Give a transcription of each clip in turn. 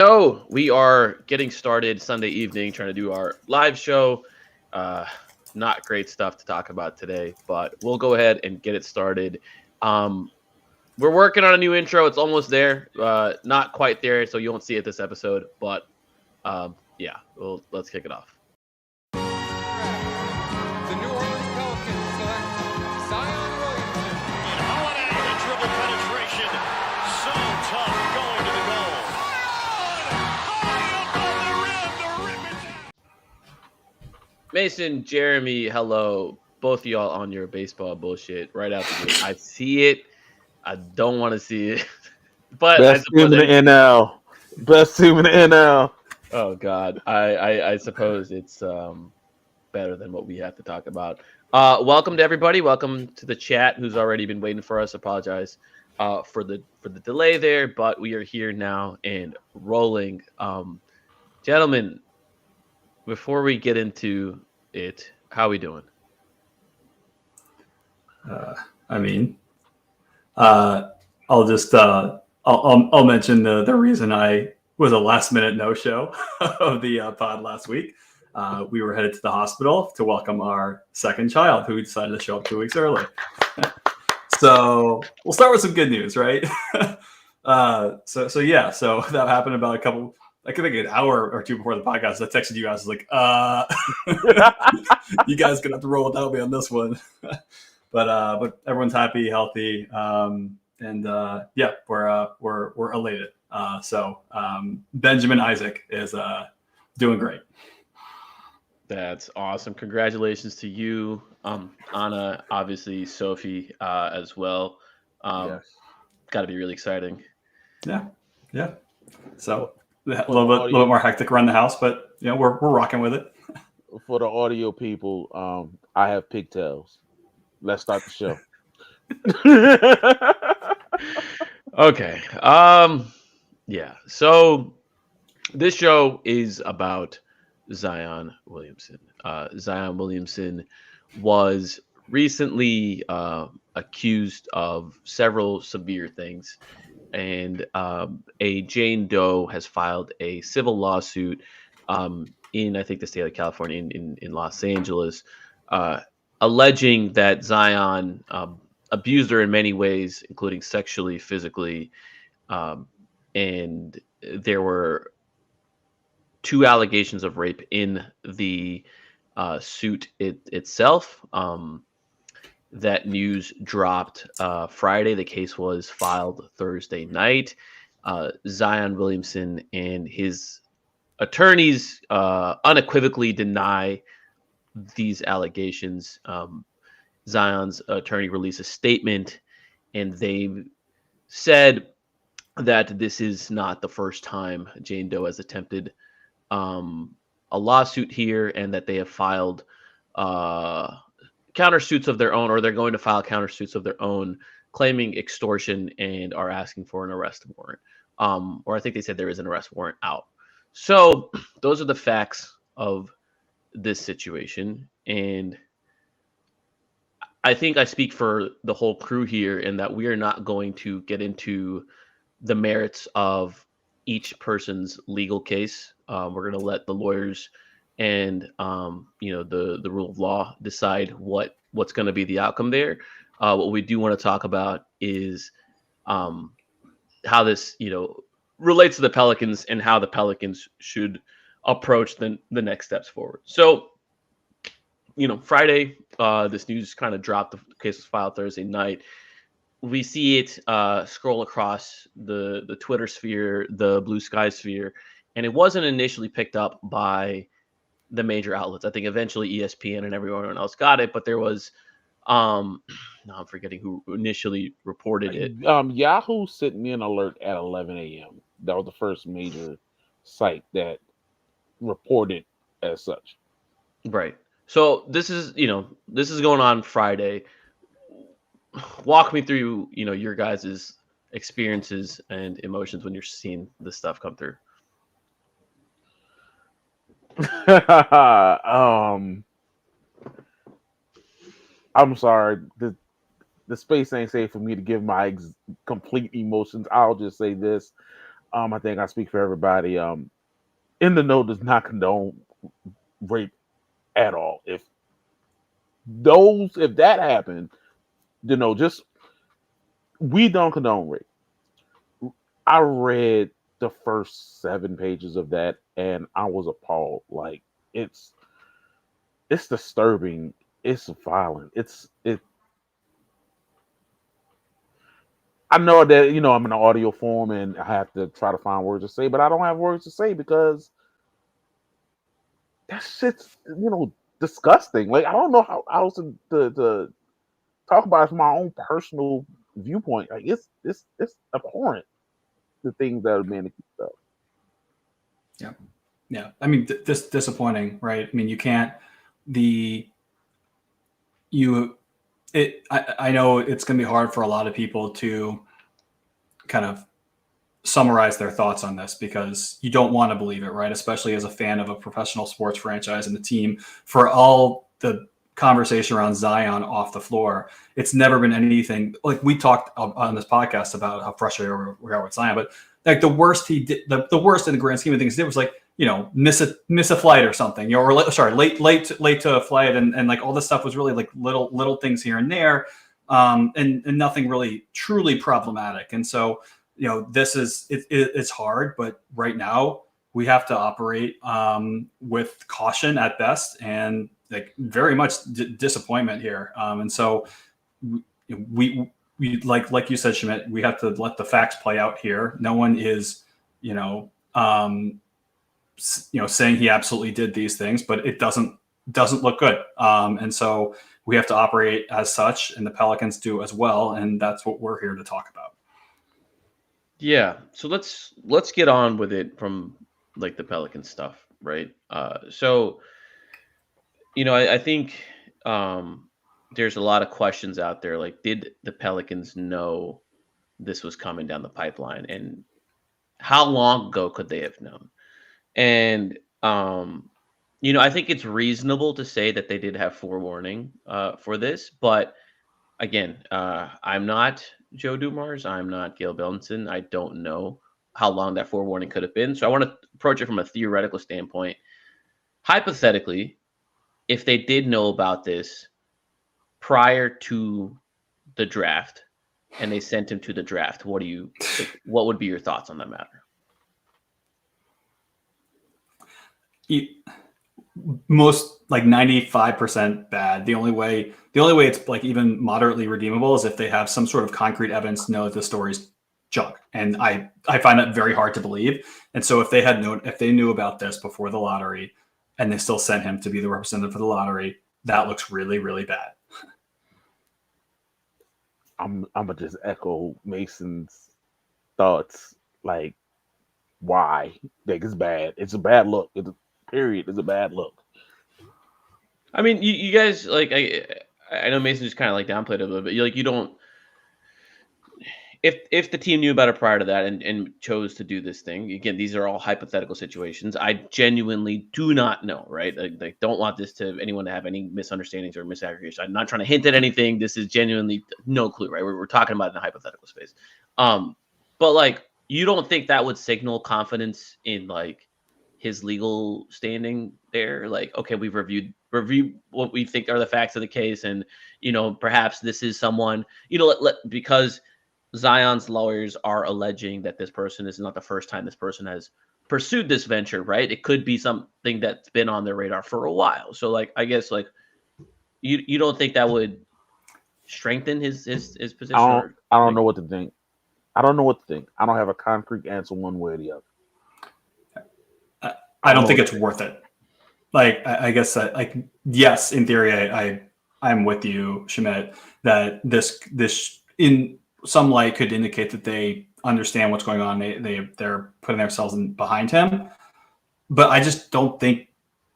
So we are getting started Sunday evening, trying to do our live show. Uh, Not great stuff to talk about today, but we'll go ahead and get it started. Um, we're working on a new intro. It's almost there. Not quite there, so you won't see it this episode. But yeah, let's kick it off. The New Orleans Pelicans select Zion Williamson. And Holiday, the dribble penetration. So tough going to the goal. Mason, Jeremy, hello. Both of y'all on your baseball bullshit right out the gate. I see it. I don't want to see it. But Best team in the NL. Best team in the NL. Oh God, I suppose it's better than what we have to talk about. Welcome to everybody. Welcome to the chat who's already been waiting for us. Apologize for the delay there, but we are here now and rolling. Gentlemen, before we get into it, how we doing? I'll just I'll mention the reason I was a last minute no show of the pod last week. We were headed to the hospital to welcome our second child, who decided to show up 2 weeks early. So we'll start with some good news, right? So that happened about I think an hour or two before the podcast. I texted you guys like, you guys gonna have to roll without me on this one. But everyone's happy, healthy, and we're elated. So Benjamin Isaac is doing great. That's awesome. Congratulations to you, Anna, obviously Sophie as well. Yes. Got to be really exciting. Yeah. So a little bit more hectic around the house, but we're rocking with it. For the audio people, I have pigtails. Let's start the show. Okay. Yeah. So this show is about Zion Williamson. Zion Williamson was recently accused of several severe things, and a Jane Doe has filed a civil lawsuit in, I think, the state of California, in Los Angeles, alleging that Zion abused her in many ways, including sexually, physically, and there were 2 allegations of rape in the suit itself. That news dropped Friday. The case was filed Thursday night. Zion Williamson and his attorneys unequivocally deny these allegations. Zion's attorney released a statement, and they said that this is not the first time Jane Doe has attempted a lawsuit here, and that they have filed countersuits of their own, or they're going to file countersuits of their own, claiming extortion and are asking for an arrest warrant. Or I think they said there is an arrest warrant out. So those are the facts of this situation. And I think I speak for the whole crew here in that we are not going to get into the merits of each person's legal case. We're going to let the lawyers and the rule of law decide what's going to be the outcome there. What we do want to talk about is how this relates to the Pelicans and how the Pelicans should approach the next steps forward. So Friday, this news kind of dropped. The case was filed Thursday night. We see it scroll across the Twitter sphere, the blue sky sphere, and it wasn't initially picked up by the major outlets. I think eventually ESPN and everyone else got it, but there was now I'm forgetting who initially reported it. Yahoo sent me an alert at 11 a.m. That was the first major site that reported as such. Right. So this is going on Friday. Walk me through, your guys' experiences and emotions when you're seeing this stuff come through. I'm sorry. The space ain't safe for me to give my complete emotions. I'll just say this. I think I speak for everybody. In the Know does not condone rape at all. If that happened, just we don't condone rape. I read the first 7 pages of that and I was appalled. Like it's it's disturbing. It's violent. It. I know that I'm in an audio form and I have to try to find words to say, but I don't have words to say because that shit's disgusting. Like I don't know how else to talk about it from my own personal viewpoint. Like it's abhorrent the things that are being accused of. Yeah. Yeah. I mean, this disappointing, right? I mean, you can't, I know it's going to be hard for a lot of people to kind of summarize their thoughts on this because you don't want to believe it, right? Especially as a fan of a professional sports franchise and the team. For all the conversation around Zion off the floor, it's never been anything like we talked on this podcast about how frustrated we are with Zion, but like the worst he did, the worst in the grand scheme of things he did was like, miss a flight or something, or late to a flight, and like all this stuff was really like little things here and there, and nothing really truly problematic. And so, this is it's hard, but right now we have to operate with caution at best, and like very much disappointment here. And so we like you said, Schmidt, we have to let the facts play out here. No one is, saying he absolutely did these things, but it doesn't look good. And so we have to operate as such, and the Pelicans do as well. And that's what we're here to talk about. Yeah. So let's get on with it from like the Pelican stuff, right? So I think there's a lot of questions out there. Like, did the Pelicans know this was coming down the pipeline, and how long ago could they have known? And I think it's reasonable to say that they did have forewarning for this, but again, I'm not Joe Dumars. I'm not Gail Bellinson. I don't know how long that forewarning could have been. So I want to approach it from a theoretical standpoint. Hypothetically, if they did know about this prior to the draft and they sent him to the draft, what would be your thoughts on that matter? Most like 95% bad. The only way it's like even moderately redeemable is if they have some sort of concrete evidence to know that the story's junk. And I find that very hard to believe. And so if they knew about this before the lottery and they still sent him to be the representative for the lottery, that looks really, really bad. I'm gonna just echo Mason's thoughts. Like, why? Like, it's bad. It's a bad look. It's a bad look. I mean, you guys, like, I know Mason just kind of like downplayed it a little bit. You don't. If the team knew about it prior to that and chose to do this thing, again, these are all hypothetical situations. I genuinely do not know, right? Like don't want anyone to have any misunderstandings or misaggregation. I'm not trying to hint at anything. This is genuinely no clue, right? We're talking about it in a hypothetical space. But like, you don't think that would signal confidence in like his legal standing there? Like, okay, we've reviewed what we think are the facts of the case, and perhaps this is someone because Zion's lawyers are alleging that this person is not the first time this person has pursued this venture, right? It could be something that's been on their radar for a while. So, like, I guess, like, you don't think that would strengthen his position? I don't know what to think. I don't know what to think. I don't have a concrete answer one way or the other. I don't think it's worth it. Like, I guess that, like, yes, in theory, I'm with you, Schmidt, that this in some light could indicate that they understand what's going on. They're putting themselves behind him, but I just don't think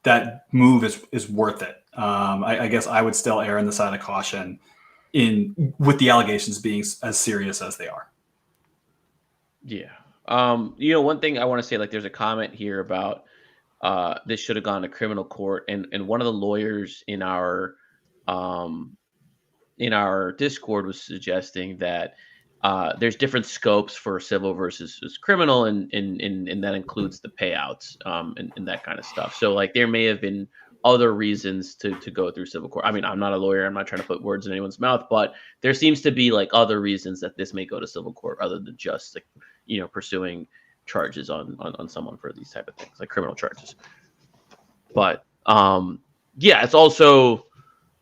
that move is worth it. I guess I would still err on the side of caution with the allegations being as serious as they are. Yeah. One thing I want to say, like, there's a comment here about this should have gone to criminal court, and one of the lawyers in our Discord was suggesting that there's different scopes for civil versus criminal, and that includes the payouts, and that kind of stuff. So like there may have been other reasons to go through civil court. I mean, I'm not a lawyer. I'm not trying to put words in anyone's mouth, but there seems to be like other reasons that this may go to civil court other than just like, pursuing charges on someone for these type of things, like criminal charges. But yeah, it's also,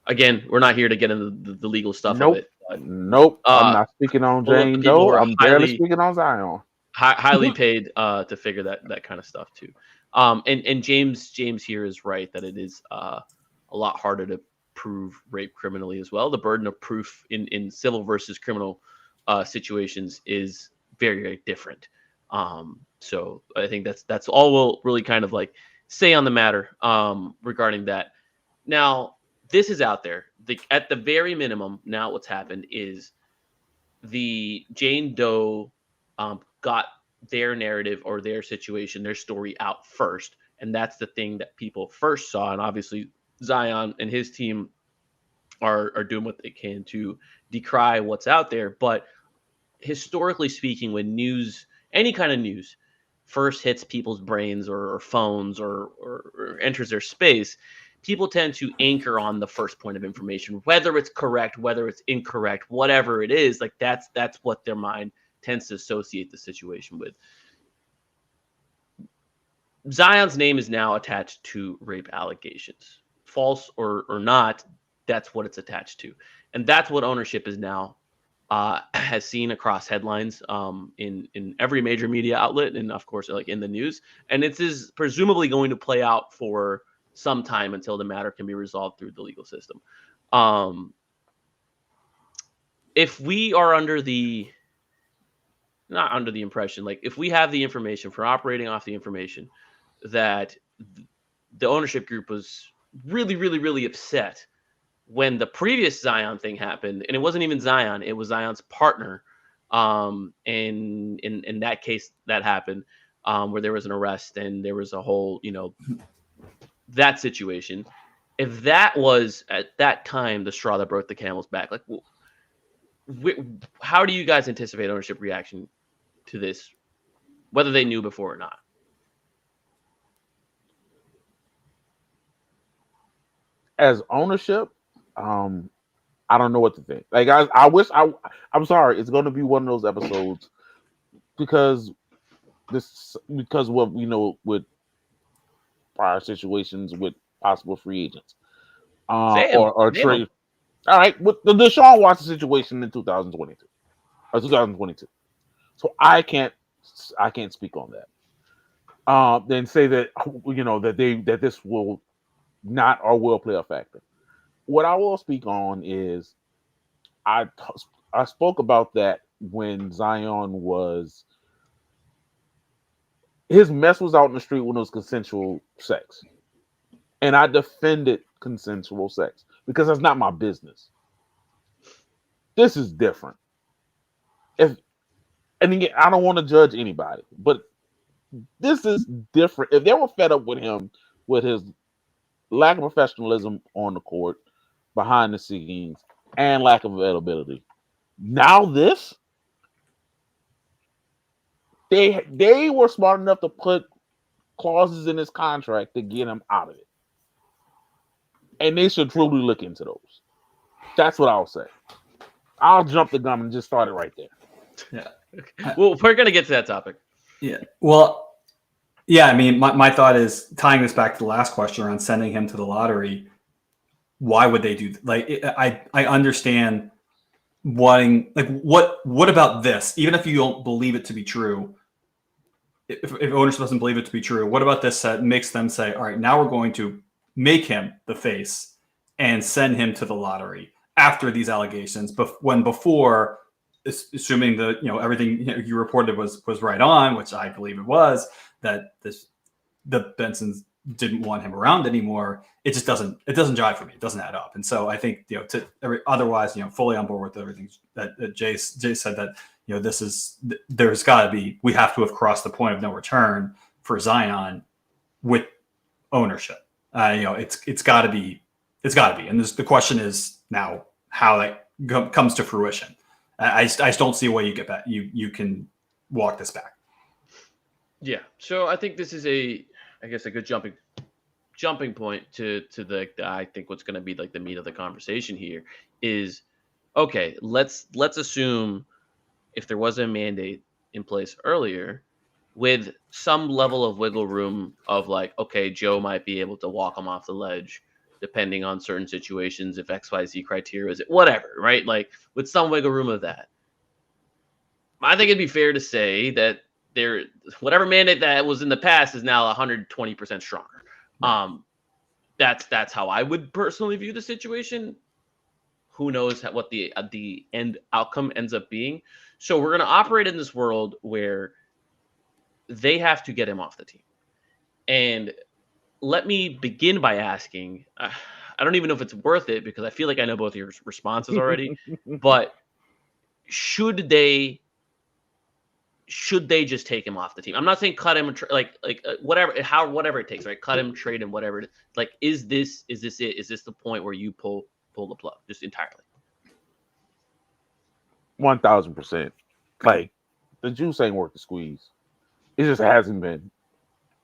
again, we're not here to get into the legal stuff Nope. of it. But, Nope. I'm not speaking on Jane Doe. I'm barely speaking on Zion. Highly paid to figure that kind of stuff too. And James here is right that it is a lot harder to prove rape criminally as well. The burden of proof in civil versus criminal situations is very, very different. So I think that's all we'll really kind of like say on the matter regarding that. Now, this is out there. At the very minimum, now what's happened is the Jane Doe got their narrative or their situation, their story out first. And that's the thing that people first saw. And obviously Zion and his team are doing what they can to decry what's out there. But historically speaking, when news, any kind of news, first hits people's brains or phones or enters their space, people tend to anchor on the first point of information, whether it's correct, whether it's incorrect, whatever it is. Like that's what their mind tends to associate the situation with. Zion's name is now attached to rape allegations, false or not. That's what it's attached to, and that's what ownership is now has seen across headlines in every major media outlet, and of course, like in the news. And it is presumably going to play out for some time until the matter can be resolved through the legal system. If we are not under the impression, like if we have the information, for operating off the information that the ownership group was really, really, really upset when the previous Zion thing happened, and it wasn't even Zion, it was Zion's partner. And in that case that happened, where there was an arrest and there was a whole, that situation. If that was at that time the straw that broke the camel's back, like how do you guys anticipate ownership reaction to this, whether they knew before or not? As ownership, I don't know what to think. Like I wish I'm sorry, it's going to be one of those episodes because what we know with prior situations with possible free agents or trade. All right, with the Deshaun Watson situation in 2022 or 2022. So I can't speak on that. Then say that that this will not or will play a factor. What I will speak on is I spoke about that when Zion was his mess was out in the street when it was consensual sex, and I defended consensual sex because that's not my business. This is different. And again, I don't want to judge anybody, but this is different. If they were fed up with him, with his lack of professionalism on the court, behind the scenes, and lack of availability, now they were smart enough to put clauses in his contract to get him out of it. And they should truly look into those. That's what I'll say. I'll jump the gun and just start it right there. Yeah. Okay. Well, we're going to get to that topic. Yeah. Well, yeah, I mean, my thought is tying this back to the last question around sending him to the lottery. Why would they do I understand wanting, like, what about this? Even if you don't believe it to be true, if ownership doesn't believe it to be true, what about this that makes them say, all right, now we're going to make him the face and send him to the lottery after these allegations, when before, assuming that everything you reported was right on, which I believe it was, that the Bensons didn't want him around anymore. It just doesn't jive for me. It doesn't add up. And so I think otherwise fully on board with everything that Jay said, that there's got to be, we have to have crossed the point of no return for Zion with ownership. It's got to be. And the question is now how that comes to fruition. I just don't see a way you get back. You can walk this back. Yeah. So I think this is I guess a good jumping point to the I think what's going to be like the meat of the conversation here is, okay, let's assume if there was a mandate in place earlier with some level of wiggle room of like, okay, Joe might be able to walk him off the ledge depending on certain situations, if XYZ criteria is it, whatever, right? Like with some wiggle room of that. I think it'd be fair to say that whatever mandate that was in the past is now 120% stronger. That's how I would personally view the situation. Who knows what the end outcome ends up being. So we're going to operate in this world where they have to get him off the team. And let me begin by asking, I don't even know if it's worth it because I feel like I know both of your responses already, but should they just take him off the team? I'm not saying cut him, whatever it takes, right? Cut him, trade him, whatever. Like, is this it? Is this the point where you pull the plug just entirely? 1000%. Like, the juice ain't worth the squeeze. It just hasn't been.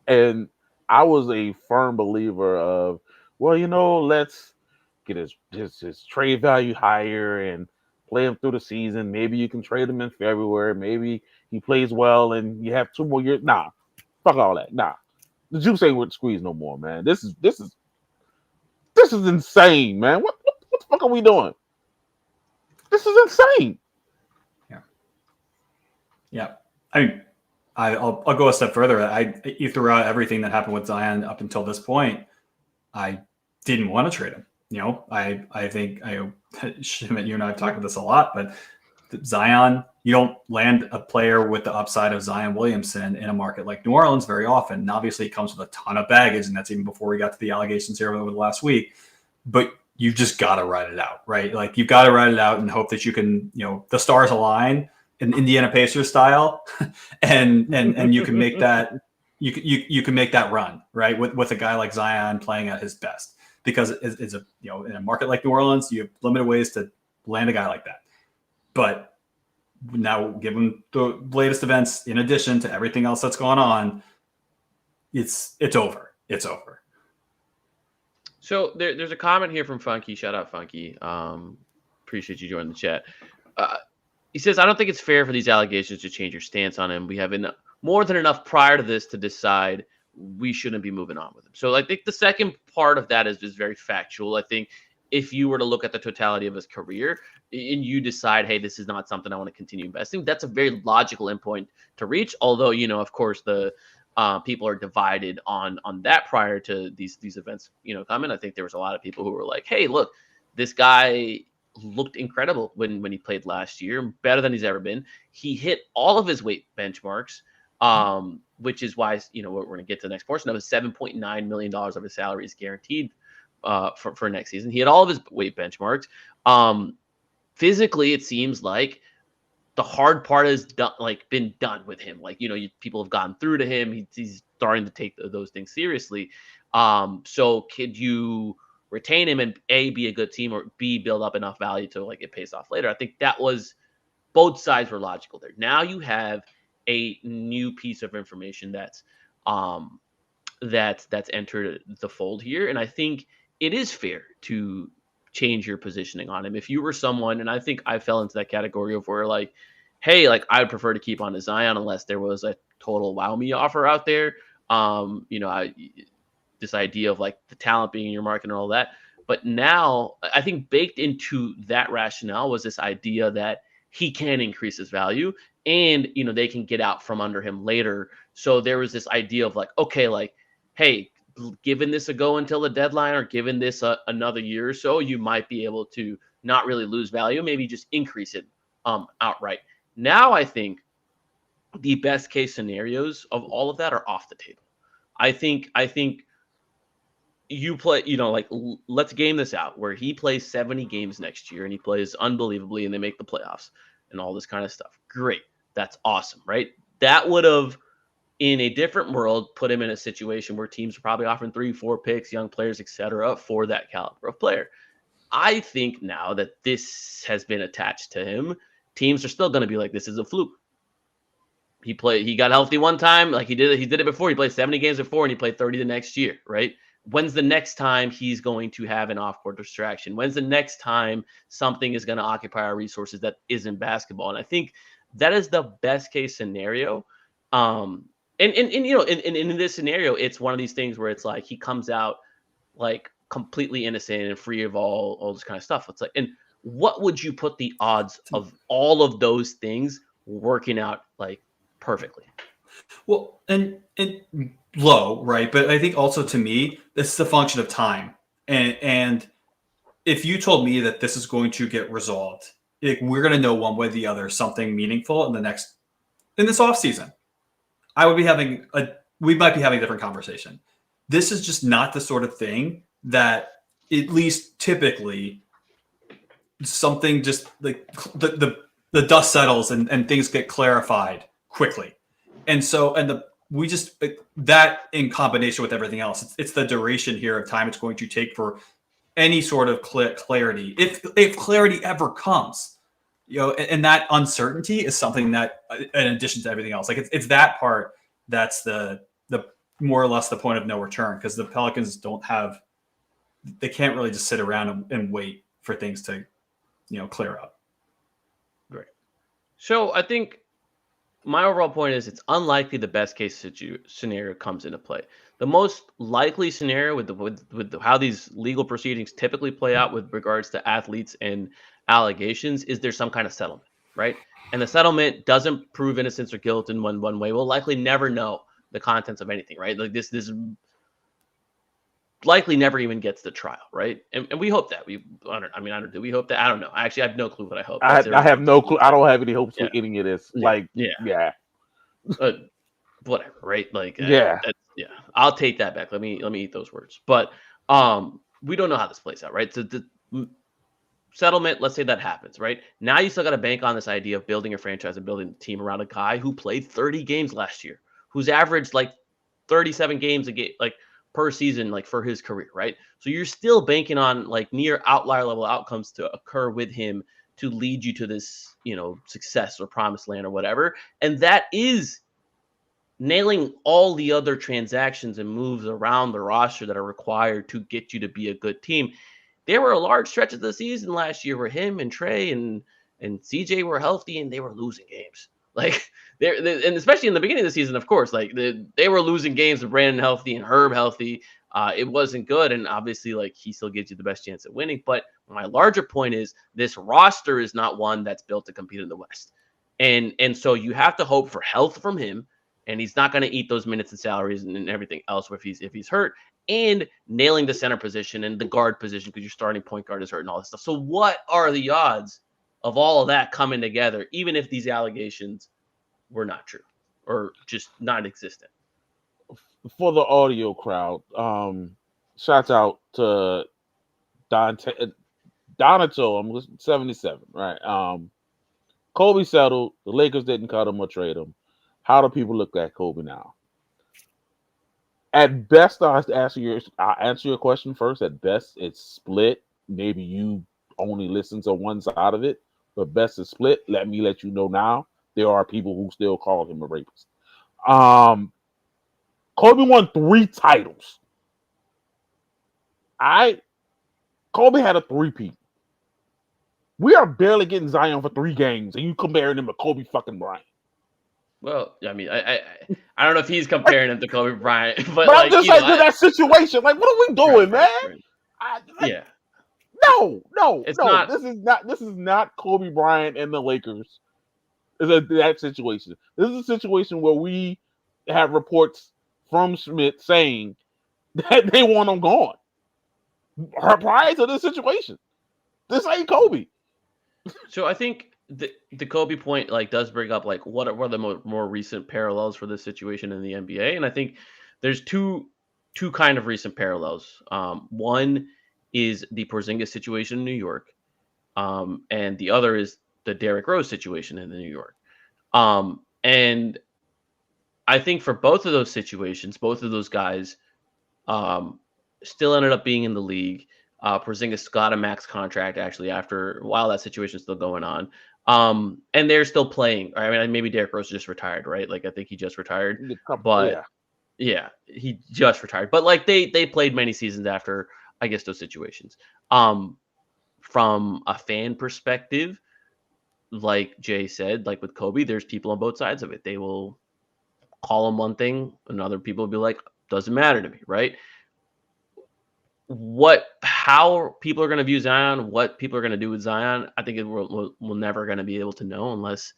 And I was a firm believer of, well, let's get his trade value higher and play him through the season. Maybe you can trade him in February. Maybe he plays well and you have 2 more years. Nah, fuck all that. Nah, the juice ain't worth the squeeze no more, man. This is insane, man. What the fuck are we doing? This is insane. Yeah. I mean, I'll go a step further. You threw out everything that happened with Zion up until this point. I didn't want to trade him. I think Schmidt, you and I have talked about this a lot, but Zion, you don't land a player with the upside of Zion Williamson in a market like New Orleans very often. And obviously it comes with a ton of baggage, and that's even before we got to the allegations here over the last week. But you've just got to ride it out, right? Like, you've got to ride it out and hope that you can, the stars align in Indiana Pacers style, and you can make that you can make that run, right, with a guy like Zion playing at his best, because it's in a market like New Orleans, you have limited ways to land a guy like that. But now, given the latest events, in addition to everything else that's going on, it's over. It's over. So there's a comment here from Funky. Shout out Funky. Appreciate you joining the chat. He says, I don't think it's fair for these allegations to change your stance on him. We have more than enough prior to this to decide we shouldn't be moving on with him. So I think the second part of that is very factual. I think if you were to look at the totality of his career and you decide, hey, this is not something I want to continue investing, that's a very logical endpoint to reach. Although, of course, the people are divided on that prior to these events, coming. I think there was a lot of people who were like, hey, look, this guy looked incredible when he played last year, better than he's ever been. He hit all of his weight benchmarks, which is why, we're going to get to the next portion of it. $7.9 million of his salary is guaranteed for next season. He had all of his weight benchmarks. Physically, it seems like the hard part has been done with him. Like, people have gone through to him. He's starting to take those things seriously. So could you retain him and A, be a good team, or B, build up enough value to it pays off later? I think that was, both sides were logical there. Now you have a new piece of information that's entered the fold here. And I think it is fair to change your positioning on him. If you were someone, and I think I fell into that category of where hey, I would prefer to keep on to Zion unless there was a total wow me offer out there. This idea of the talent being in your market and all that. But now I think baked into that rationale was this idea that he can increase his value and, they can get out from under him later. So there was this idea of okay, hey, given this a go until the deadline, or given this another year or so, you might be able to not really lose value, maybe just increase it outright. Now I think the best case scenarios of all of that are off the table. I think you play, let's game this out where he plays 70 games next year and he plays unbelievably and they make the playoffs and all this kind of stuff. Great. That's awesome, right? That would have, in a different world, put him in a situation where teams are probably offering 3-4 picks, young players, etc., for that caliber of player. I think now that this has been attached to him, teams are still going to be like, this is a fluke. He got healthy one time, like he did it before. He played 70 games before, and he played 30 the next year, right? When's the next time he's going to have an off-court distraction? When's the next time something is going to occupy our resources that isn't basketball? And I think that is the best case scenario. And you know, in this scenario, it's one of these things where it's like he comes out like completely innocent and free of all this kind of stuff. It's like, and what would you put the odds of all of those things working out like perfectly? Well, and low, right? But I think also to me, this is a function of time. And if you told me that this is going to get resolved, like we're going to know one way or the other something meaningful in this off season, we might be having a different conversation. This is just not the sort of thing that, at least typically, something just like the dust settles and things get clarified quickly. And so, that in combination with everything else, it's the duration here of time it's going to take for any sort of clarity, if clarity ever comes, you know, and that uncertainty is something that, in addition to everything else, like it's that part that's the more or less the point of no return, because the Pelicans they can't really just sit around and wait for things to, you know, clear up. Great. So I think my overall point is it's unlikely the best case scenario comes into play. The most likely scenario with how these legal proceedings typically play out with regards to athletes and allegations is there's some kind of settlement, right? And the settlement doesn't prove innocence or guilt in one way. We'll likely never know the contents of anything, right? Like this likely never even gets to trial, right? And we hope that. Do we hope that? I don't know. Actually, I have no clue what I hope. I have no clue. I don't have any hopes for any of this. Yeah. Whatever, right? Like, yeah. I'll take that back. Let me eat those words. But we don't know how this plays out, right? So the settlement, let's say that happens, right? Now you still got to bank on this idea of building a franchise and building a team around a guy who played 30 games last year, who's averaged like 37 games a game, like per season, like for his career, right? So you're still banking on like near outlier level outcomes to occur with him to lead you to this, you know, success or promised land or whatever. And that is nailing all the other transactions and moves around the roster that are required to get you to be a good team. There were a large stretch of the season last year where him and Trey and CJ were healthy and they were losing games. Like and especially in the beginning of the season, of course, like they were losing games with Brandon healthy and Herb healthy. It wasn't good. And obviously, like, he still gives you the best chance at winning. But my larger point is this roster is not one that's built to compete in the West. And so you have to hope for health from him. And he's not going to eat those minutes and salaries and everything else if he's hurt, and nailing the center position and the guard position because your starting point guard is hurt and all this stuff. So what are the odds of all of that coming together, even if these allegations were not true or just not existent? For the audio crowd, shouts out to Donato. I'm 77, right? Kobe settled. The Lakers didn't cut him or trade him. How do people look at Kobe now? At best, I'll answer your question first. At best, it's split. Maybe you only listen to one side of it, but best is split. Let you know now. There are people who still call him a rapist. Kobe won 3 titles. Kobe had a 3-peat. We are barely getting Zion for 3 games, and you comparing him to Kobe fucking Bryant. Well, I mean, I don't know if he's comparing him to Kobe Bryant, but like, I'm just like to that situation. Like, what are we doing, man? Right. No, it's not. This is not Kobe Bryant and the Lakers. That situation. This is a situation where we have reports from Schmidt saying that they want him gone. Prior to this situation, this ain't Kobe. So I think the Kobe point like does bring up like what are the more recent parallels for this situation in the NBA, and I think there's two kind of recent parallels. One is the Porzingis situation in New York, and the other is the Derrick Rose situation in New York. And I think for both of those situations, both of those guys still ended up being in the league. Porzingis got a max contract actually while that situation is still going on. And they're still playing. I mean, maybe Derrick Rose just retired, right? Like I think he just retired, but yeah, he just retired. But like they played many seasons after, I guess, those situations. From a fan perspective, like Jay said, like with Kobe, there's people on both sides of it. They will call him one thing, and other people will be like, doesn't matter to me, right? How people are going to view Zion, what people are going to do with Zion, I think we're never going to be able to know unless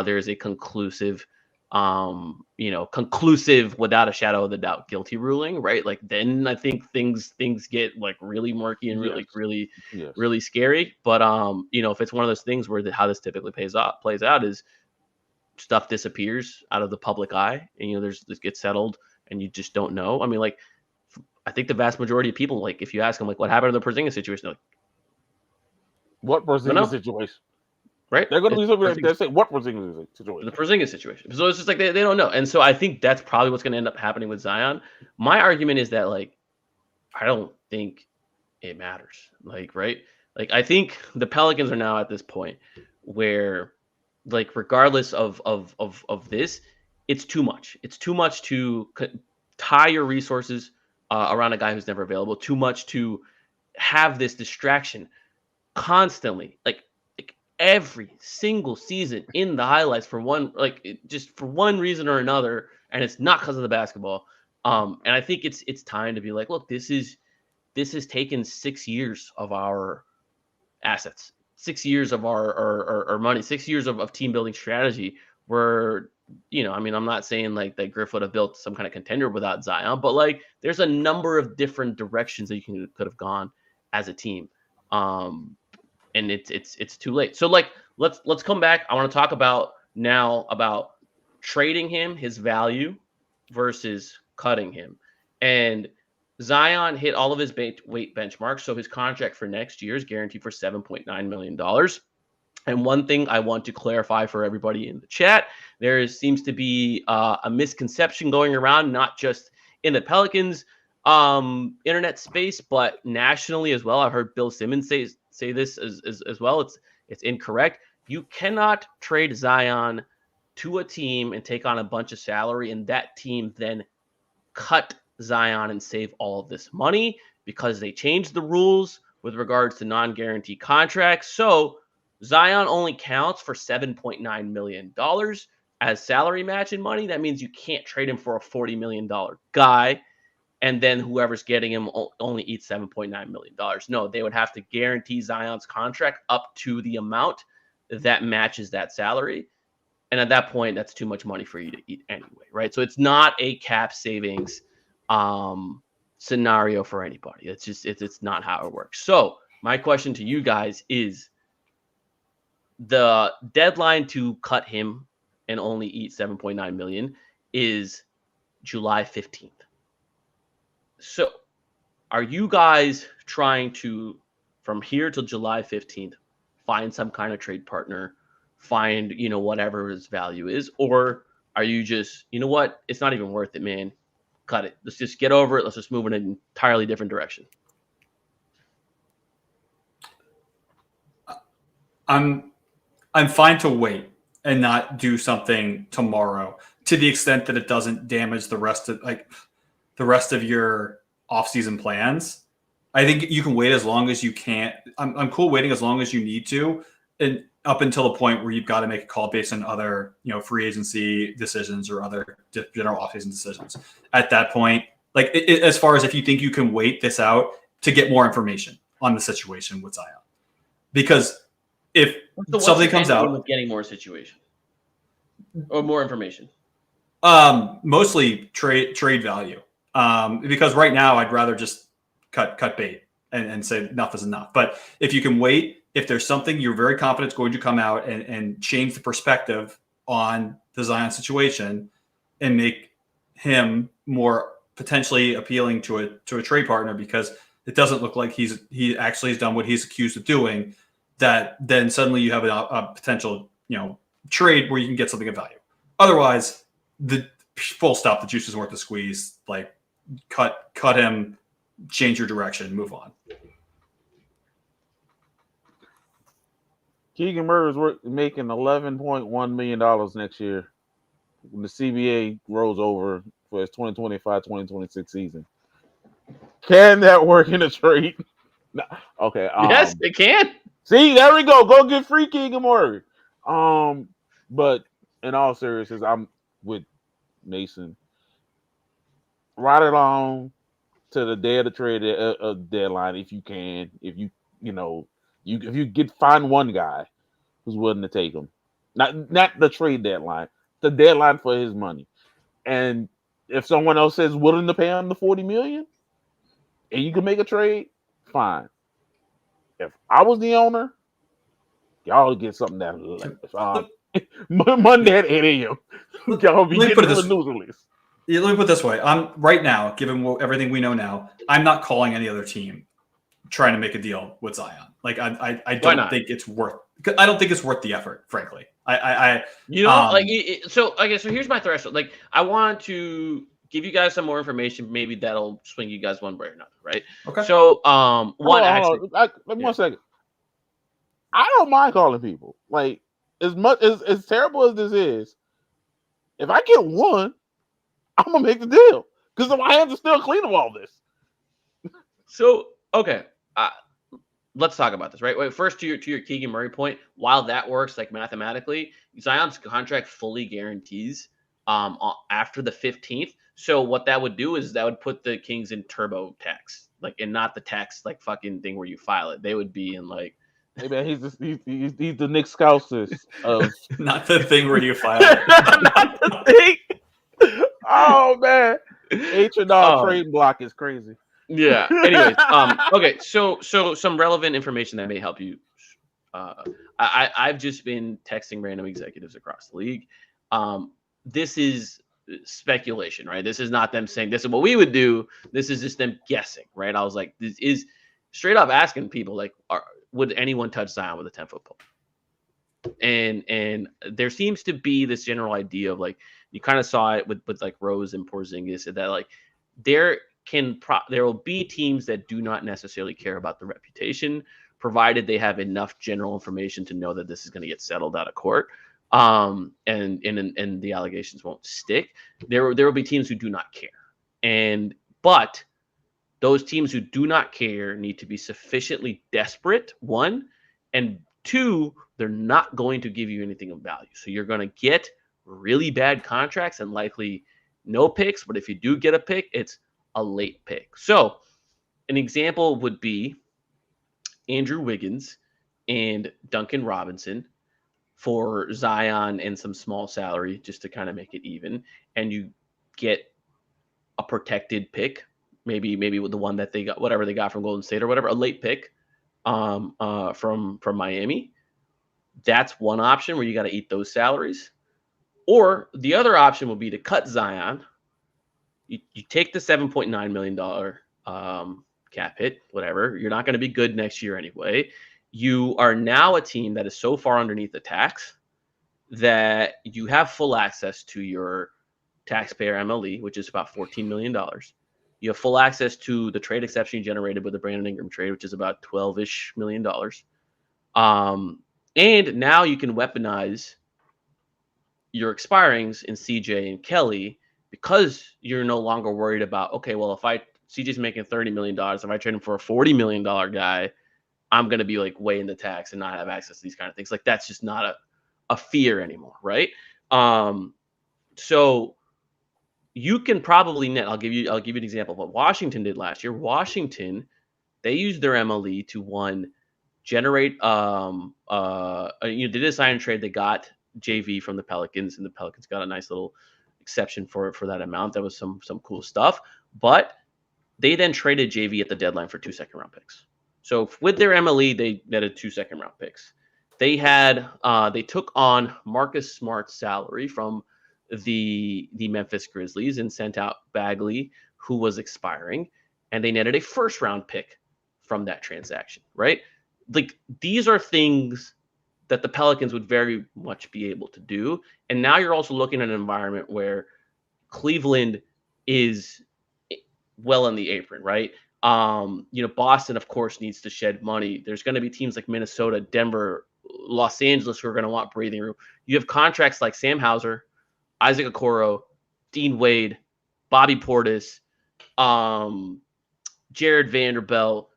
there is a conclusive, conclusive without a shadow of the doubt guilty ruling, right? Like then I think things get like really murky and really scary. But if it's one of those things where how this typically plays out is stuff disappears out of the public eye, and this gets settled, and you just don't know. I mean, like. I think the vast majority of people, like, if you ask them, like, what happened to the Porzingis situation, like, what Porzingis situation? Right? They're going to be something that say, what Porzingis situation? The Porzingis situation. So it's just like they don't know. And so I think that's probably what's going to end up happening with Zion. My argument is that, like, I don't think it matters. Like, right? Like, I think the Pelicans are now at this point where, like, regardless of this, it's too much. It's too much to tie your resources around a guy who's never available, too much to have this distraction constantly, like every single season in the highlights for one reason or another, and it's not because of the basketball. And I think it's time to be like, look, this has taken 6 years of our assets, 6 years of our money, 6 years of team building strategy. Where I mean, I'm not saying like that Griff would have built some kind of contender without Zion, but like there's a number of different directions that you could have gone as a team. And it's too late. So like let's come back. I want to talk about trading him, his value versus cutting him. And Zion hit all of his weight benchmarks, so his contract for next year is guaranteed for $7.9 million. And one thing I want to clarify for everybody in the chat, there seems to be a misconception going around, not just in the Pelicans internet space, but nationally as well. I've heard Bill Simmons say this as well. It's incorrect. You cannot trade Zion to a team and take on a bunch of salary, and that team then cut Zion and save all of this money, because they changed the rules with regards to non-guaranteed contracts. So Zion only counts for $7.9 million as salary matching money. That means you can't trade him for a $40 million guy, and then whoever's getting him only eats $7.9 million. No, they would have to guarantee Zion's contract up to the amount that matches that salary. And at that point, that's too much money for you to eat anyway, right? So it's not a cap savings scenario for anybody. It's just it's not how it works. So my question to you guys is, the deadline to cut him and only eat $7.9 million is July 15th. So are you guys trying to, from here till July 15th, find some kind of trade partner, find, whatever his value is? Or are you just, what? It's not even worth it, man. Cut it. Let's just get over it. Let's just move in an entirely different direction. I'm fine to wait and not do something tomorrow, to the extent that it doesn't damage the rest of your off-season plans. I think you can wait as long as you can. I'm cool waiting as long as you need to, and up until the point where you've got to make a call based on other, free agency decisions or other general off-season decisions. At that point, like as far as if you think you can wait this out to get more information on the situation with Zion, because if something comes out with getting more situation or more information, mostly trade value, because right now I'd rather just cut bait and say enough is enough. But if you can wait, if there's something you're very confident is going to come out and change the perspective on the Zion situation and make him more potentially appealing to a trade partner, because it doesn't look like he actually has done what he's accused of doing, that then suddenly you have a potential, trade where you can get something of value. Otherwise, the full stop, the juice is worth the squeeze. Like cut him, change your direction, move on. Keegan Murray is making $11.1 million next year when the CBA rolls over for his 2025-2026 season. Can that work in a trade? No. Okay. Yes, it can. See, there we go. Go get free Keegan Murray. But in all seriousness, I'm with Mason. Ride it on to the day of the trade deadline if you can. If you find one guy who's willing to take him, not the trade deadline, the deadline for his money. And if someone else is willing to pay him the $40 million, and you can make a trade, fine. If I was the owner, y'all get something that Monday at 8 a.m. Y'all be getting the news release. Yeah, let me put it this way. I'm right now, given everything we know now, I'm not calling any other team trying to make a deal with Zion. Like I don't think it's worth. I don't think it's worth the effort, frankly. So here's my threshold. Like, I want to give you guys some more information. Maybe that'll swing you guys one way or another, right? Okay. So, one second. I don't mind calling people. Like, as terrible as this is, if I get one, I'm gonna make the deal because my hands are still clean of all this. So, okay, let's talk about this, right? Wait, first, to your Keegan Murray point, while that works, like, mathematically, Zion's contract fully guarantees after the 15th. So what that would do is that would put the Kings in turbo tax, like, and not the tax like fucking thing where you file it. They would be in like. Hey man, he's the Nick Scousis of not the thing where you file it. Not the thing. Oh man, H&R trade block is crazy. Yeah. Anyways, okay. So some relevant information that may help you. I've just been texting random executives across the league. This is speculation, right? This is not them saying this is what we would do. This is just them guessing, right? I was like, this is straight up asking people, like, would anyone touch Zion with a 10-foot pole? And there seems to be this general idea of, like, you kind of saw it with like Rose and Porzingis, that like there will be teams that do not necessarily care about the reputation, provided they have enough general information to know that this is going to get settled out of court, and the allegations won't stick. There will be teams who do not care, but those teams who do not care need to be sufficiently desperate, one, and two, they're not going to give you anything of value. So you're going to get really bad contracts and likely no picks, but if you do get a pick, it's a late pick. So an example would be Andrew Wiggins and Duncan Robinson for Zion and some small salary just to kind of make it even, and you get a protected pick, maybe with the one that they got, whatever they got from Golden State or whatever, a late pick from Miami. That's one option where you got to eat those salaries. Or the other option would be to cut Zion. You take the $7.9 million cap hit, whatever. You're not going to be good next year anyway. You are now a team that is so far underneath the tax that you have full access to your taxpayer MLE, which is about $14 million. You have full access to the trade exception you generated with the Brandon Ingram trade, which is about $12-ish million. And now you can weaponize your expirings in CJ and Kelly because you're no longer worried about, okay, well, if CJ's making $30 million, if I trade him for a $40 million guy, I'm going to be like way in the tax and not have access to these kind of things. Like, that's just not a fear anymore, right? So you can probably net. I'll give you an example of what Washington did last year. Washington, they used their MLE to generate they did a sign and trade. They got JV from the Pelicans, and the Pelicans got a nice little exception for that amount. That was some cool stuff. But they then traded JV at the deadline for 2 second-round picks. So with their MLE, they netted 2 second-round picks. They took on Marcus Smart's salary from the Memphis Grizzlies and sent out Bagley, who was expiring, and they netted a first-round pick from that transaction, right? Like, these are things that the Pelicans would very much be able to do. And now you're also looking at an environment where Cleveland is well in the apron, right? Boston, of course, needs to shed money. There's going to be teams like Minnesota, Denver, Los Angeles who are going to want breathing room. You have contracts like Sam Hauser, Isaac Okoro, Dean Wade, Bobby Portis, Jared Vanderbilt,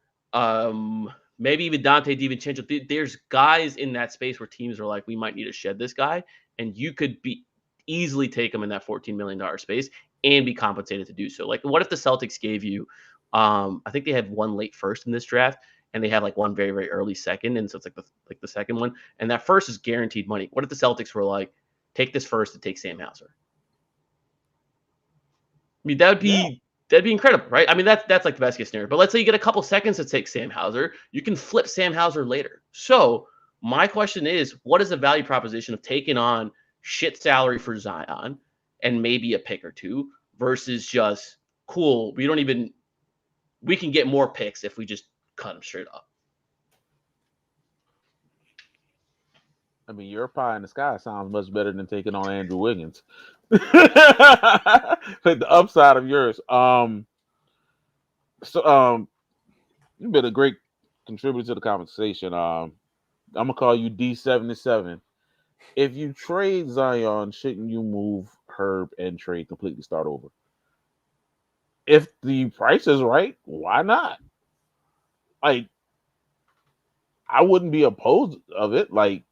maybe even Dante DiVincenzo. There's guys in that space where teams are like, we might need to shed this guy, and you could be easily take him in that $14 million space and be compensated to do so. Like, what if the Celtics gave you, I think they had one late first in this draft, and they have like one very, very early second, and so it's like the second one, and that first is guaranteed money. What if the Celtics were like, take this first to take Sam Hauser? I mean, that'd be incredible, right? I mean, that's like the best case scenario. But let's say you get a couple seconds to take Sam Hauser, you can flip Sam Hauser later. So my question is, what is the value proposition of taking on shit salary for Zion and maybe a pick or two versus just cool? We can get more picks if we just cut them straight up. I mean, your pie in the sky sounds much better than taking on Andrew Wiggins. Like the upside of yours. You've been a great contributor to the conversation. I'm gonna call you D77. If you trade Zion, shouldn't you move Herb and trade completely start over? If the price is right, why not? Like, I wouldn't be opposed of it. Like,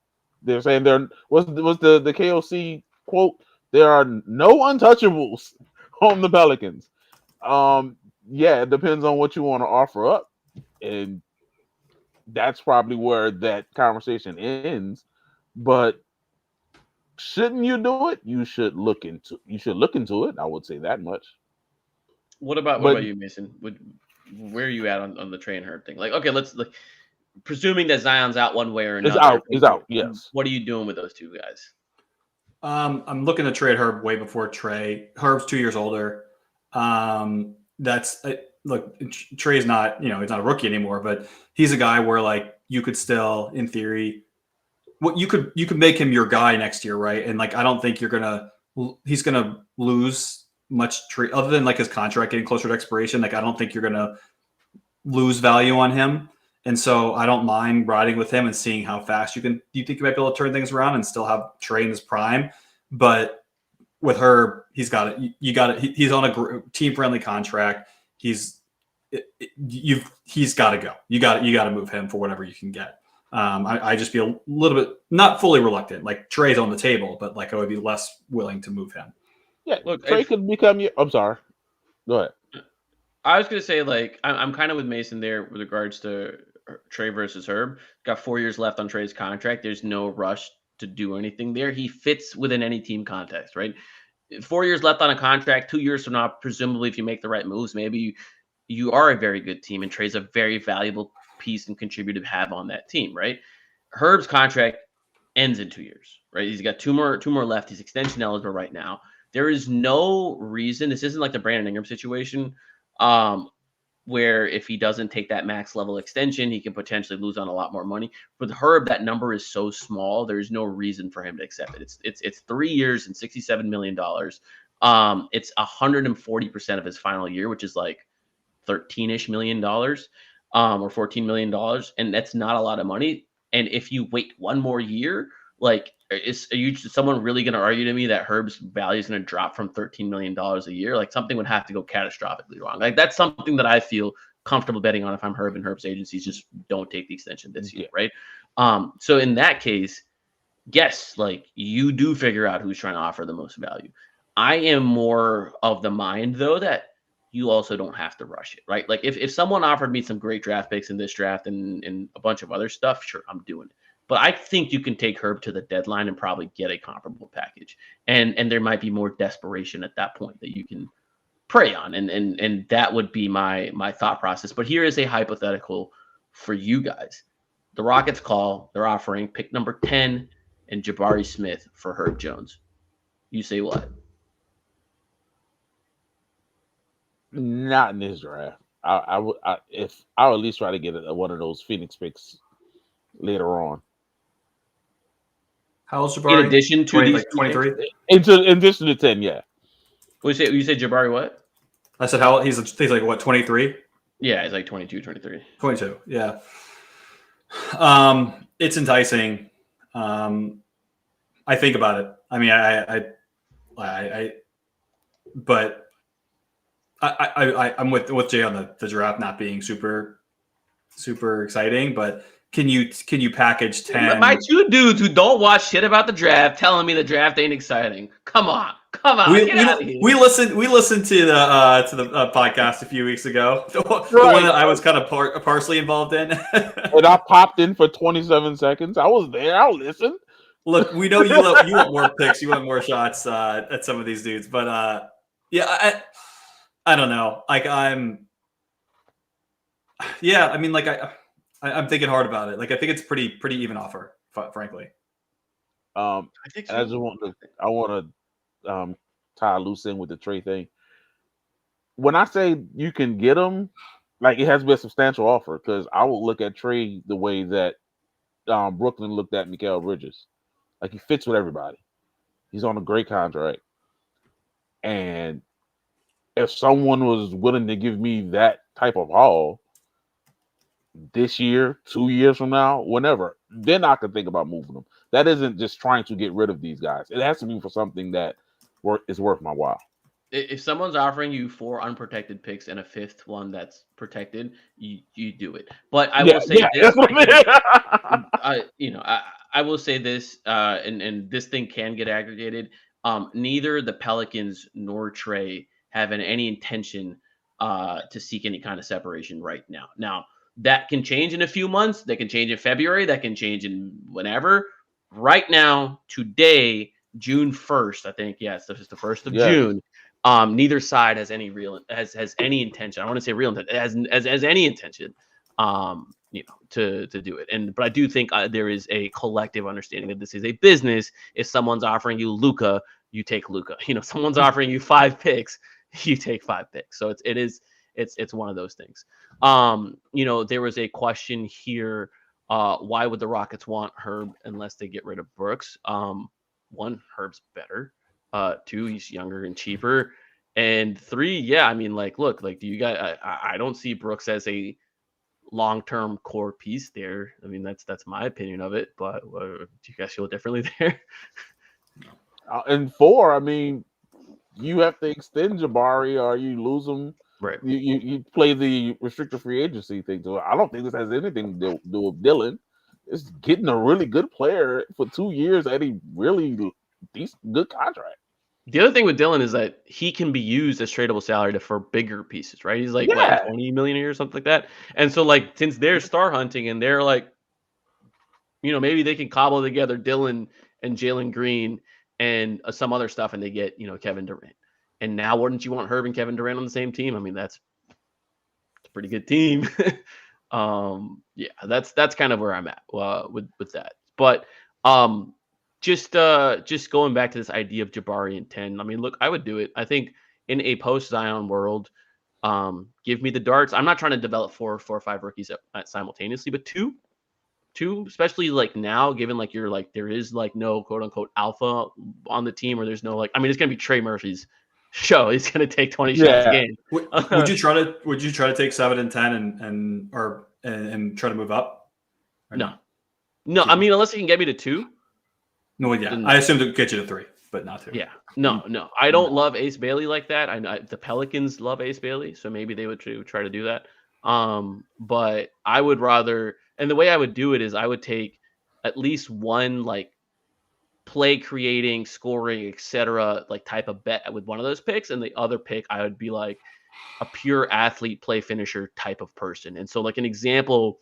they're saying what's the KOC quote? There are no untouchables on the Pelicans. Yeah, it depends on what you want to offer up, and that's probably where that conversation ends. But shouldn't you do it? You should look into it. I would say that much. What about you, Mason? Where are you at on the Trey and Herb thing? Like, okay, let's presuming that Zion's out one way or another. He's out. Yes. What are you doing with those two guys? I'm looking to trade Herb way before Trey. Herb's 2 years older. Look, Trey's not, he's not a rookie anymore, but he's a guy where like you could still, in theory, you could make him your guy next year, right? And like I don't think he's gonna lose much other than like his contract getting closer to expiration. Like I don't think you're gonna lose value on him. And so I don't mind riding with him and seeing how fast you think you might be able to turn things around and still have Trey in his prime. But with Herb, he's got it. You got it. He's on a team-friendly contract. He's got to go. You got to move him for whatever you can get. I just be a little bit not fully reluctant. Like Trey's on the table, but like I would be less willing to move him. Yeah, look, Trey could become your. I'm sorry. Go ahead. I was going to say, like, I'm kind of with Mason there with regards to Trey versus Herb. Got 4 years left on Trey's contract. There's no rush to do anything there. He fits within any team context, right? 4 years left on a contract. 2 years from now, presumably, if you make the right moves, maybe you are a very good team, and Trey's a very valuable piece and contributor to have on that team, right? Herb's contract ends in 2 years, right? He's got two more left. He's extension eligible right now. There is no reason. This isn't like the Brandon Ingram situation, where if he doesn't take that max level extension, he can potentially lose on a lot more money. With Herb, that number is so small, there's no reason for him to accept it. It's 3 years and $67 million. It's 140% of his final year, which is like $13-ish million, or $14 million, and that's not a lot of money. And if you wait one more year, like, someone really going to argue to me that Herb's value is going to drop from $13 million a year? Like, something would have to go catastrophically wrong. Like, that's something that I feel comfortable betting on if I'm Herb and Herb's agencies just don't take the extension this year, right? So in that case, yes, like, you do figure out who's trying to offer the most value. I am more of the mind, though, that you also don't have to rush it, right? Like, if someone offered me some great draft picks in this draft and a bunch of other stuff, sure, I'm doing it. But I think you can take Herb to the deadline and probably get a comparable package. And there might be more desperation at that point that you can prey on. And that would be my thought process. But here is a hypothetical for you guys. The Rockets call, they're offering pick number 10 and Jabari Smith for Herb Jones. You say what? Not in this draft. I would at least try to get one of those Phoenix picks later on. How old's Jabari? In addition to these 23? In addition to 10, yeah. You say Jabari what? I said how he's like what, 23? Yeah, he's like 22, 23. 22, yeah. It's enticing. I think about it. I mean, but I'm with Jay on the draft not being super exciting. But can you package 10? My two dudes who don't watch shit about the draft telling me the draft ain't exciting. Come on, get out of here. We listened to the podcast a few weeks ago, the one that I was kind of partially involved in. And I popped in for 27 seconds. I was there. I'll listen. Look, we know you want more picks, you want more shots at some of these dudes, but yeah, I don't know. Like I'm thinking hard about it. Like I think it's pretty even offer, frankly. I think so. I want to tie a loose end with the Trey thing. When I say you can get him, like it has to be a substantial offer, because I will look at Trey the way that Brooklyn looked at Mikal Bridges. Like he fits with everybody. He's on a great contract. And if someone was willing to give me that type of haul this year, 2 years from now, whenever, then I could think about moving them. That isn't just trying to get rid of these guys. It has to be for something that is worth my while. If someone's offering you 4 unprotected picks and a 5th one that's protected, you do it. But I will say this. I will say this, and this thing can get aggregated. Neither the Pelicans nor Trey have any intention to seek any kind of separation right now. Now, that can change in a few months. That can change in February. That can change in whenever. Right now, today, June 1st, I think, yes, this is the 1st of June. Neither side has any any intention. I want to say real intent, has any intention, to do it. But I do think there is a collective understanding that this is a business. If someone's offering you Luka, you take Luka. Someone's offering you 5 picks, you take 5 picks. So it's one of those things. There was a question here. Why would the Rockets want Herb unless they get rid of Brooks? 1, Herb's better. 2, he's younger and cheaper. And 3, look, do you guys? I don't see Brooks as a long-term core piece there. I mean, that's my opinion of it. But do you guys feel differently there? And 4, I mean, you have to extend Jabari or you lose him. Right. You play the restricted free agency thing. So I don't think this has anything to do with Dylan. It's getting a really good player for 2 years at a really decent, good contract. The other thing with Dylan is that he can be used as tradable salary for bigger pieces, right? He's like what, 20 million a year or something like that. And so since they're star hunting and they're maybe they can cobble together Dylan and Jalen Green and some other stuff and they get, Kevin Durant. And now wouldn't you want Herb and Kevin Durant on the same team? I mean, that's a pretty good team. That's kind of where I'm at with that. But just going back to this idea of Jabari and 10. I mean, look, I would do it. I think in a post Zion world, give me the darts. I'm not trying to develop 4 or 5 rookies simultaneously, but two, especially now, given you're there is no quote unquote alpha on the team, or there's no it's gonna be Trey Murphy's show. He's gonna take 20 shots a game. Would you try to take 7 and 10 and try to move up? No. I mean, unless he can get me to 2. No, yeah. I assumed it would get you to 3, but not 2. Yeah. No. I don't love Ace Bailey like that. I know the Pelicans love Ace Bailey, so maybe they would try to do that. But I would rather, and the way I would do it is I would take at least one play creating, scoring, etc. Type of bet with one of those picks, and the other pick I would be a pure athlete, play finisher type of person. And so an example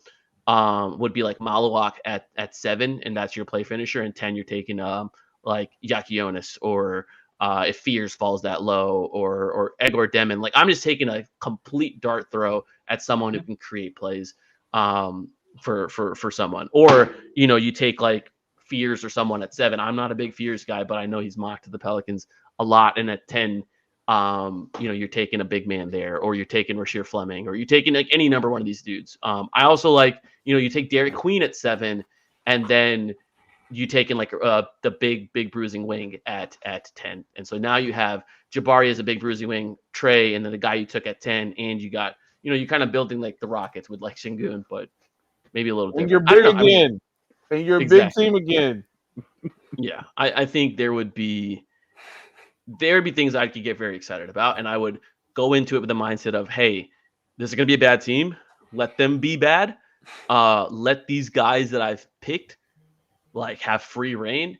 would be Maluak at 7, and that's your play finisher, and 10 you're taking Yakionis, or if Fears falls that low, or Egor Demon. I'm just taking a complete dart throw at someone who can create plays for someone. Or you take Fears or someone at 7. I'm not a big Fears guy, but I know he's mocked to the Pelicans a lot. And at 10, you're taking a big man there, or you're taking Rasheer Fleming, or you're taking any number one of these dudes. I also you take Derek Queen at 7, and then you taking the big bruising wing at 10. And so now you have Jabari as a big bruising wing, Trey, and then the guy you took at 10, and you got, you're kind of building the Rockets with Sengun, but maybe a little different. And you're big again. And you're a Exactly. big team again. Yeah, I think there'd be things I could get very excited about, and I would go into it with the mindset of, hey, this is going to be a bad team. Let them be bad. Let these guys that I've picked like have free reign.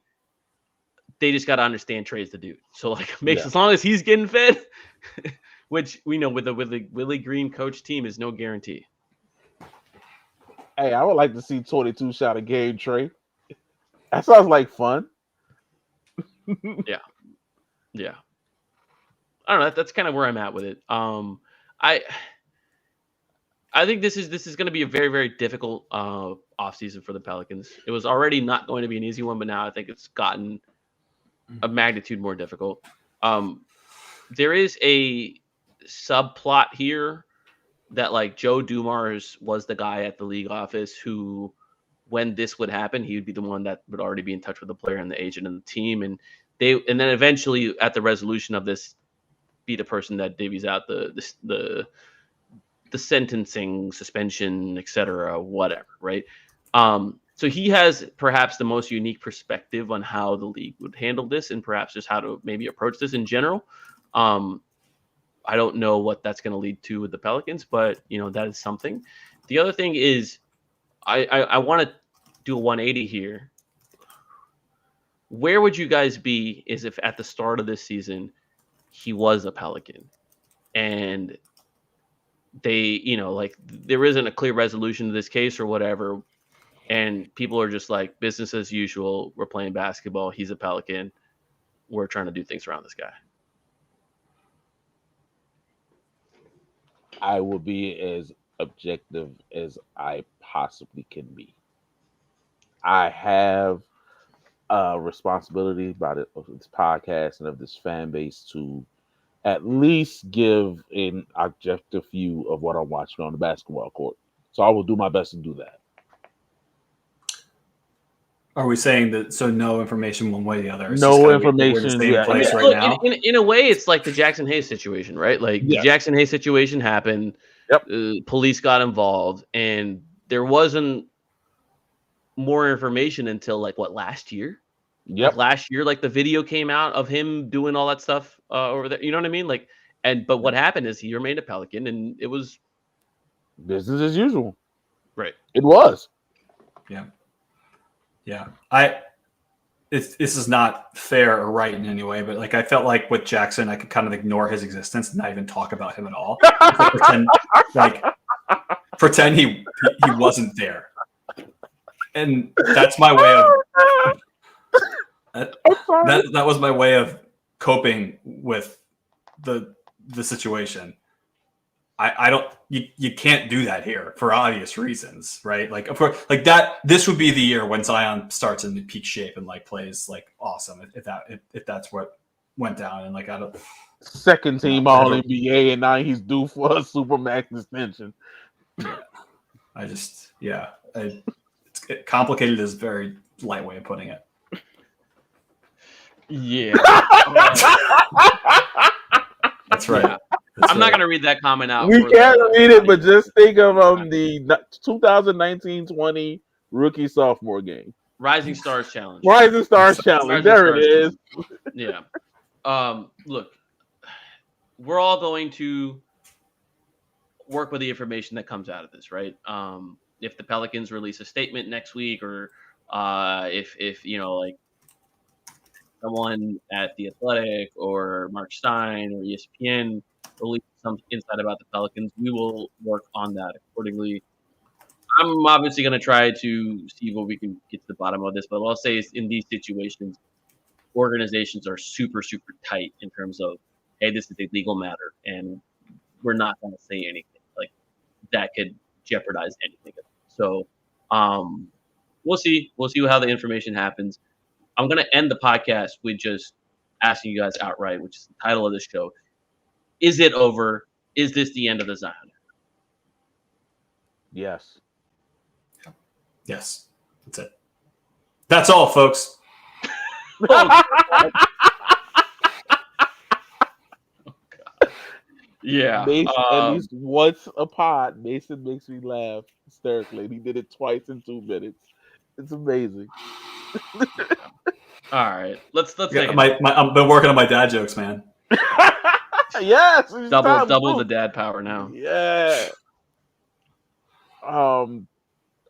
They just got to understand Trey's the dude. So like, as long as he's getting fed, which we know with the Willie Green coach team is no guarantee. Hey, I would like to see 22 shot a game, Trey. That sounds like fun. Yeah. I don't know. That's kind of where I'm at with it. I think this is going to be a very, very difficult offseason for the Pelicans. It was already not going to be an easy one, but now I think it's gotten a magnitude more difficult. There is a subplot here that like Joe Dumars was the guy at the league office who, when this would happen, he would be the one that would already be in touch with the player and the agent and the team, and then eventually at the resolution of this, be the person that divvies out the sentencing, suspension, etc., whatever, right? So he has perhaps the most unique perspective on how the league would handle this, and perhaps just how to maybe approach this in general. I don't know what that's going to lead to with the Pelicans, but that is something. The other thing is, I want to do a 180 here. Where would you guys be is if at the start of this season he was a Pelican and they, there isn't a clear resolution to this case or whatever, and people are just like, business as usual, we're playing basketball, he's a Pelican, we're trying to do things around this guy? I will be as objective as I possibly can be. I have a responsibility of this podcast and of this fan base to at least give an objective view of what I'm watching on the basketball court. So I will do my best to do that. Are we saying that so no information one way or the other? It's No just information. We're in the same place right look, now. In a way, it's like the Jackson Hayes situation, right? Like the Jackson Hayes situation happened. Yep. Police got involved, and there wasn't more information until last year. Yep. Last year, the video came out of him doing all that stuff over there. You know what I mean? But what happened is he remained a Pelican, and it was business as usual. Right. It was. Yeah. This is not fair or right in any way, but I felt like with Jackson, I could kind of ignore his existence and not even talk about him at all. Pretend he wasn't there. And that's my way of that was my way of coping with the situation. I don't you can't do that here for obvious reasons, right? Of course, this would be the year when Zion starts in peak shape and plays awesome if that's what went down, and I don't second team all NBA, and now he's due for a supermax extension. It's complicated is a very light way of putting it. Yeah. That's right. Yeah. I'm not going to read that comment out. We can't read it, but just think of the 2019-20 rookie sophomore game. Rising Stars Challenge. Rising Stars Challenge. There it is. Yeah. Look, we're all going to work with the information that comes out of this, right? If the Pelicans release a statement next week, or if someone at The Athletic or Mark Stein or ESPN release some insight about the Pelicans, we will work on that accordingly. I'm obviously going to try to see what we can get to the bottom of this, but what I'll say is in these situations, organizations are super, super tight in terms of, hey, this is a legal matter, and we're not going to say anything that could jeopardize anything. So we'll see. We'll see how the information happens. I'm going to end the podcast with just asking you guys outright, which is the title of this show. Is it over? Is this the end of the Zion? Yes. Yes. That's it. That's all, folks. Yeah. Mason, at least once a pod, Mason makes me laugh hysterically. He did it twice in 2 minutes. It's amazing. All right, let's take Yeah, it. I've been working on my dad jokes, man. Yes, it's time Double too. the dad power now. Yeah.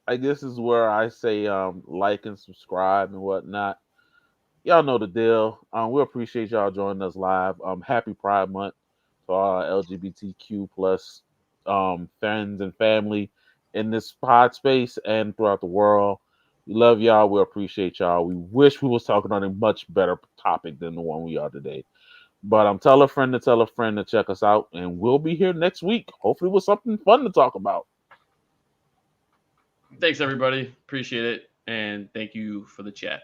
I guess is where I say like and subscribe and whatnot. Y'all know the deal. We appreciate y'all joining us live. Happy Pride Month to our LGBTQ plus friends and family in this pod space and throughout the world. We love y'all. We appreciate y'all. We wish we was talking on a much better topic than the one we are today. But tell a friend to check us out, and we'll be here next week. Hopefully with something fun to talk about. Thanks, everybody. Appreciate it. And thank you for the chat.